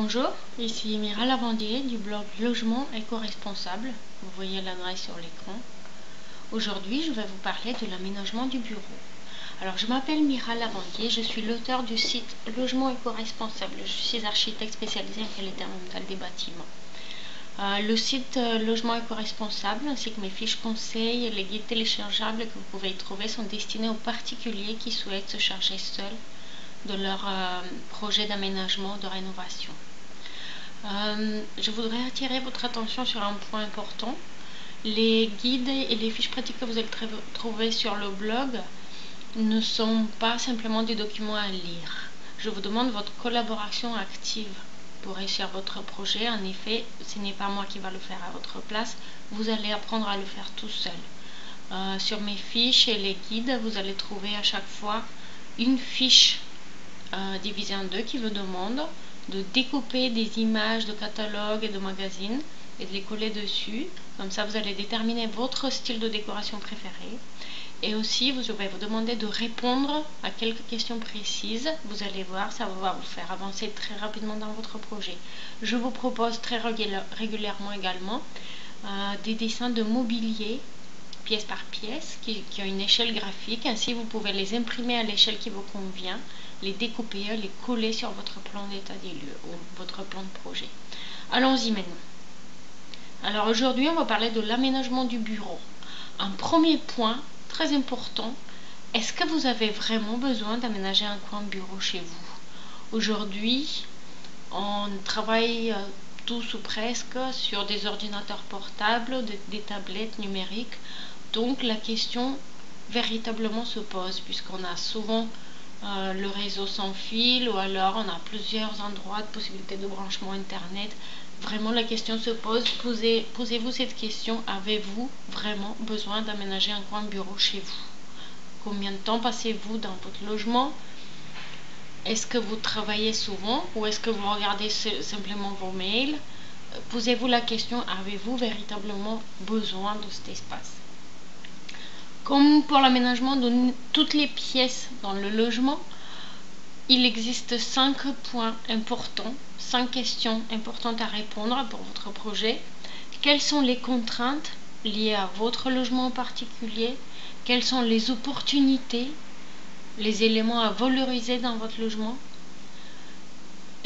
Bonjour, ici Mira Lavandier du blog Logement éco-responsable. Vous voyez l'adresse sur l'écran. Aujourd'hui, je vais vous parler de l'aménagement du bureau. Alors, je m'appelle Mira Lavandier, je suis l'auteur du site Logement éco-responsable. Je suis architecte spécialisée en qualité environnementale des bâtiments. Le site Logement éco-responsable ainsi que mes fiches conseils et les guides téléchargeables que vous pouvez y trouver sont destinés aux particuliers qui souhaitent se charger seuls de leur projet d'aménagement, de rénovation. Je voudrais attirer votre attention sur un point important. Les guides et les fiches pratiques que vous allez trouver sur le blog ne sont pas simplement des documents à lire. Je vous demande votre collaboration active pour réussir votre projet. En effet, ce n'est pas moi qui va le faire à votre place. Vous allez apprendre à le faire tout seul. Sur mes fiches et les guides, vous allez trouver à chaque fois une fiche divisée en deux qui vous demande de découper des images de catalogues et de magazines et de les coller dessus. Comme ça, vous allez déterminer votre style de décoration préféré. Et aussi, je vais vous demander de répondre à quelques questions précises. Vous allez voir, ça va vous faire avancer très rapidement dans votre projet. Je vous propose très régulièrement également des dessins de mobilier pièce par pièce qui ont une échelle graphique. Ainsi, vous pouvez les imprimer à l'échelle qui vous convient, les découper, les coller sur votre plan d'état des lieux ou votre plan de projet. Allons-y maintenant. Alors aujourd'hui, on va parler de l'aménagement du bureau. Un premier point très important, est-ce que vous avez vraiment besoin d'aménager un coin bureau chez vous? Aujourd'hui, on travaille tous ou presque sur des ordinateurs portables, des tablettes numériques. Donc la question véritablement se pose puisqu'on a souvent le réseau sans fil ou alors on a plusieurs endroits de possibilité de branchement internet. Vraiment la question se pose, posez-vous cette question, avez-vous vraiment besoin d'aménager un coin bureau chez vous? Combien de temps passez-vous dans votre logement? Est-ce que vous travaillez souvent ou est-ce que vous regardez simplement vos mails? Posez-vous la question, avez-vous véritablement besoin de cet espace? Comme pour l'aménagement de toutes les pièces dans le logement, il existe 5 points importants, 5 questions importantes à répondre pour votre projet. Quelles sont les contraintes liées à votre logement en particulier? Quelles sont les opportunités, les éléments à valoriser dans votre logement?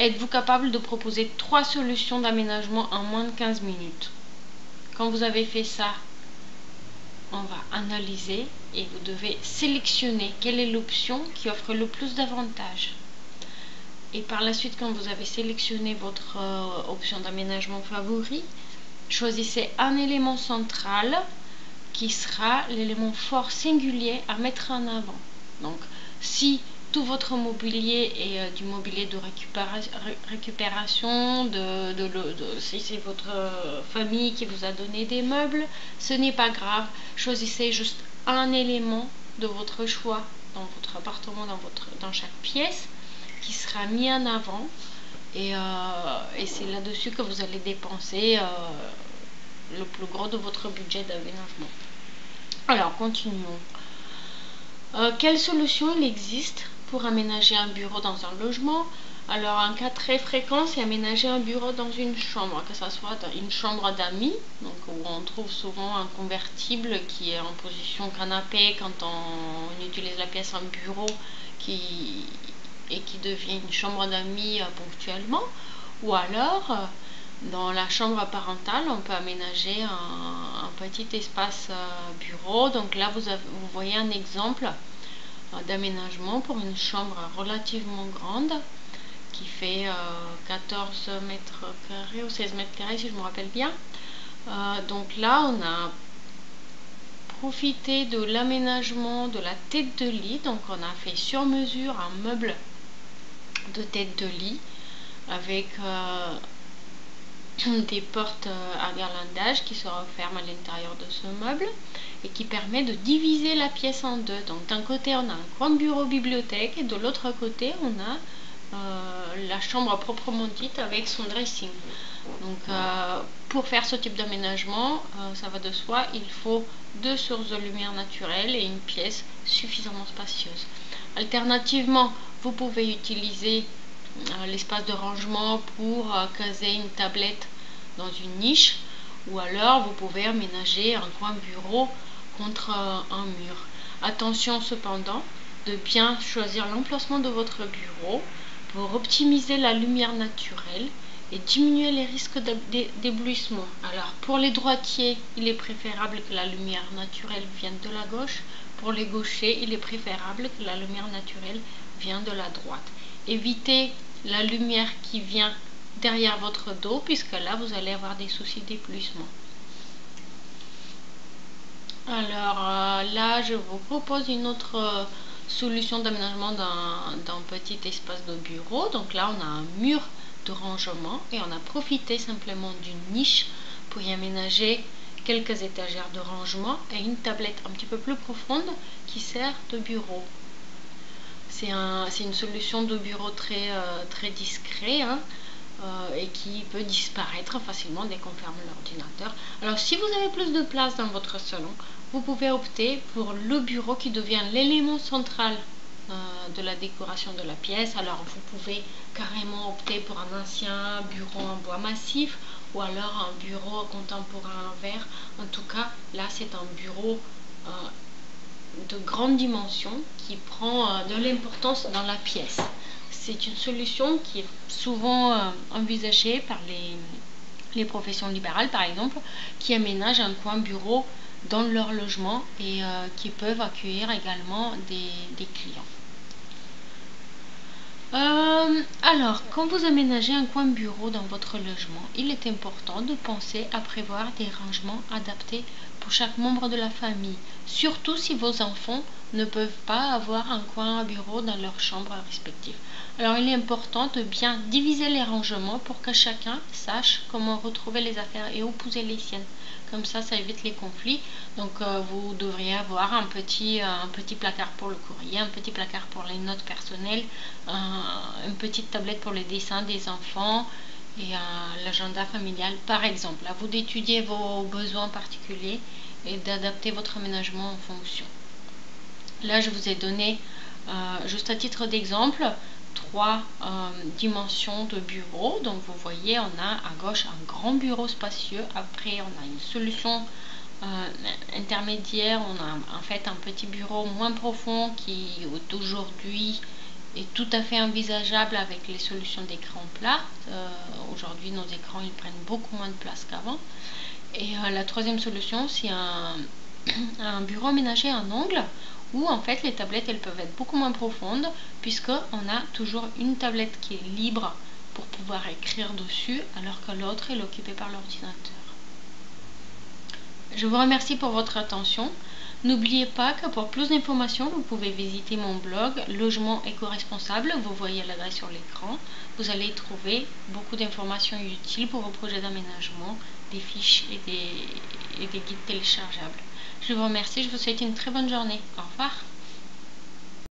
Êtes-vous capable de proposer 3 solutions d'aménagement en moins de 15 minutes? Quand vous avez fait ça, on va analyser et vous devez sélectionner quelle est l'option qui offre le plus d'avantages. Et par la suite, quand vous avez sélectionné votre option d'aménagement favori, choisissez un élément central qui sera l'élément fort singulier à mettre en avant. Donc, si tout votre mobilier est du mobilier de récupération, si c'est votre famille qui vous a donné des meubles, ce n'est pas grave. Choisissez juste un élément de votre choix dans votre appartement, dans chaque pièce, qui sera mis en avant. Et c'est là-dessus que vous allez dépenser le plus gros de votre budget d'aménagement. Alors, continuons. Quelle solution il existe pour aménager un bureau dans un logement? Alors, un cas très fréquent, c'est aménager un bureau dans une chambre, que ce soit une chambre d'amis, donc où on trouve souvent un convertible qui est en position canapé quand on utilise la pièce en bureau et qui devient une chambre d'amis ponctuellement. Ou alors, dans la chambre parentale, on peut aménager un petit espace bureau. Donc là, vous voyez un exemple d'aménagement pour une chambre relativement grande qui fait 14 mètres carrés ou 16 mètres carrés si je me rappelle bien. Donc là, on a profité de l'aménagement de la tête de lit. Donc on a fait sur mesure un meuble de tête de lit avec des portes à garlandage qui se referment à l'intérieur de ce meuble et qui permet de diviser la pièce en deux. Donc d'un côté on a un coin bureau-bibliothèque et de l'autre côté on a la chambre proprement dite avec son dressing. Donc pour faire ce type d'aménagement, ça va de soi, il faut 2 sources de lumière naturelle et une pièce suffisamment spacieuse. Alternativement, vous pouvez utiliser l'espace de rangement pour caser une tablette dans une niche, ou alors vous pouvez aménager un coin bureau contre un mur. Attention cependant de bien choisir l'emplacement de votre bureau pour optimiser la lumière naturelle et diminuer les risques d'éblouissement. Alors pour les droitiers, il est préférable que la lumière naturelle vienne de la gauche. Pour les gauchers, il est préférable que la lumière naturelle vienne de la droite. Évitez la lumière qui vient derrière votre dos, puisque là vous allez avoir des soucis d'éblouissement. Alors là, je vous propose une autre solution d'aménagement d'un petit espace de bureau. Donc là, on a un mur de rangement et on a profité simplement d'une niche pour y aménager quelques étagères de rangement et une tablette un petit peu plus profonde qui sert de bureau. C'est une solution de bureau très discret, hein, et qui peut disparaître facilement dès qu'on ferme l'ordinateur. Alors si vous avez plus de place dans votre salon, vous pouvez opter pour le bureau qui devient l'élément central de la décoration de la pièce. Alors vous pouvez carrément opter pour un ancien bureau en bois massif ou alors un bureau contemporain en verre. En tout cas, là c'est un bureau de grande dimension qui prend de l'importance dans la pièce. C'est une solution qui est souvent envisagée par les professions libérales, par exemple, qui aménagent un coin bureau dans leur logement et qui peuvent accueillir également des clients. Alors, quand vous aménagez un coin bureau dans votre logement, il est important de penser à prévoir des rangements adaptés pour chaque membre de la famille, surtout si vos enfants ne peuvent pas avoir un coin à bureau dans leur chambre respective. Alors, il est important de bien diviser les rangements pour que chacun sache comment retrouver les affaires et où poser les siennes. Comme ça évite les conflits. Donc vous devriez avoir un petit placard pour le courrier, un petit placard pour les notes personnelles, une petite tablette pour les dessins des enfants et l'agenda familial par exemple. À vous d'étudier vos besoins particuliers et d'adapter votre aménagement en fonction. Là je vous ai donné, juste à titre d'exemple, 3 dimensions de bureau. Donc vous voyez, on a à gauche un grand bureau spacieux, après on a une solution intermédiaire, on a en fait un petit bureau moins profond qui aujourd'hui est tout à fait envisageable avec les solutions d'écran plat. Aujourd'hui nos écrans ils prennent beaucoup moins de place qu'avant. Et la troisième solution, c'est un bureau aménagé en angle où en fait les tablettes elles peuvent être beaucoup moins profondes puisque on a toujours une tablette qui est libre pour pouvoir écrire dessus alors que l'autre est occupée par l'ordinateur. Je vous remercie pour votre attention. N'oubliez pas que pour plus d'informations, vous pouvez visiter mon blog Logement éco-responsable. Vous voyez l'adresse sur l'écran. Vous allez y trouver beaucoup d'informations utiles pour vos projets d'aménagement, des fiches et des guides téléchargeables. Je vous remercie, je vous souhaite une très bonne journée. Au revoir.